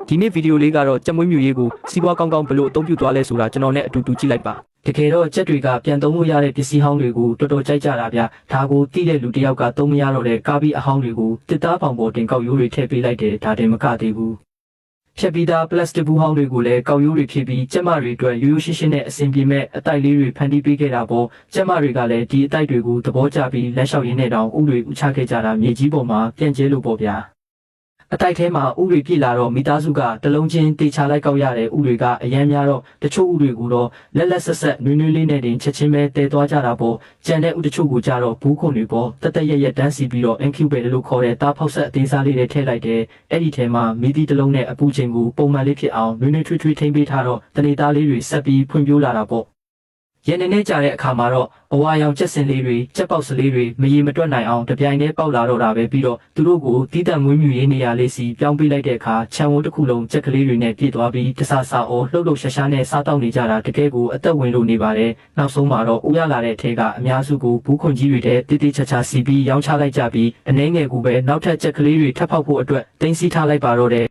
ဒီနေ့ဗီဒီယိုလေးကတော့ကြက်မွေးမြူရေးကိုစီးပွားကောင်းကောင်းဘယ်လိုအသုံးပြုသွားလဲဆိုတာကျွန်တော်နဲ့အတူတူကြည့်လိုက်ပါတကယ်တော့ကြက်တွေကပြန်သုံးလို့ရတဲ့ပစ္စည်းဟောင်းတွေကိုတော်တော်ကြိုက်ကြတာဗျဒါကိုတိတဲ့လူတစ်ယောက်ကသုံးမရတော့တဲ့ကားပြီးအဟောင်းတွေကိုတစ်သားပေါင်ပေါ်တင်ကောက်ရိုးတွေထည့်ပေးလိုက်တယ်ဒါတင်မကသေးဘူးဖြတ်ပြီးသားပလတ်စတစ်ဘူးဟောင်းတွေကိုလည်းကောက်ရိုးတွေဖြည့်ပြီးကျက်မတွေအတွက်ရိုးရိုးရှင်းရှင်းနဲ့အဆင်ပြေမဲ့အတိုက်လေးတွေဖန်တီးပေးခဲ့တာပေါ့ကျက်မတွေကလည်းဒီအတိုက်တွေကိုသဘောကျပြီးလက်လျှောက်ရင်းနဲ့တောင်ဥတွေဥချခဲ့ကြတာမြေကြီးပေါ်မှာပြန့်ကျဲလို့ပေါ့ဗျာအတိုက်ထဲမှာဥတွေပြည့်လာတော့မိသားစုကတလုံးချင်းတေချာလိုက်ကောက်ရတဲ့ဥတွေကအရန်များတော့တချို့ဥတွေကိုတော့လက်လက်ဆက်ဆက်နွေးနွေးလေးနဲ့တင်ချက်ချင်းပဲတဲသွားကြတာပေါ့ကြံတဲ့ဥတချို့ကိုကြတော့ဘူးခုန်တွေပေါ့တက်တက်ရက်ရက်တန်းစီပြီးတော့ incubate လို့ခေါ်တဲ့သားဖောက်ဆက်အသေးစားလေးတွေထည့်လိုက်တယ်အဲ့ဒီထဲမှာမီးသီးတစ်လုံးနဲ့အပူချိန်ကိုပုံမှန်လေးဖြစ်အောင်နွေးနွေးထွေးထွေးထိမ့်ပေးထားတော့တနေသားလေးတွေဆက်ပြီးဖွံ့ဖြိုးလာတာပေါ့ရနေနဲ့ကြာတဲ့အခါမှာတော့အဝါရောင်ချက်စင်လေးတွေချက်ပေါက်စလေးတွေမရေမတွက်နိုင်အောင်တပြိုင်တည်းပေါက်လာတော့တာပဲပြီးတော့သူတို့ကိုတီးတန့်မွေးမြူရေးနေရာလေးစီပြောင်းပေးလိုက်တဲ့အခါခြံဝန်းတစ်ခုလုံးချက်ကလေးတွေနဲ့ပြည့်သွားပြီးတဆဆအော်လှုပ်လှုပ်ရှားရှားနဲ့စားတောက်နေကြတာတကယ်ကိုအသက်ဝင်လို့နေပါတယ်နောက်ဆုံးမှာတော့ဦးရလာတဲ့အထက်ကအများစုကိုဘူးခွန်ကြီးတွေတဲ့တိတိချာချာစီပြီးရောင်းချလိုက်ကြပြီးအနှဲငယ်ကူပဲနောက်ထပ်ချက်ကလေးတွေထပ်ဖောက်ဖို့အတွက်တင်းစီထားလိုက်ပါတော့တယ်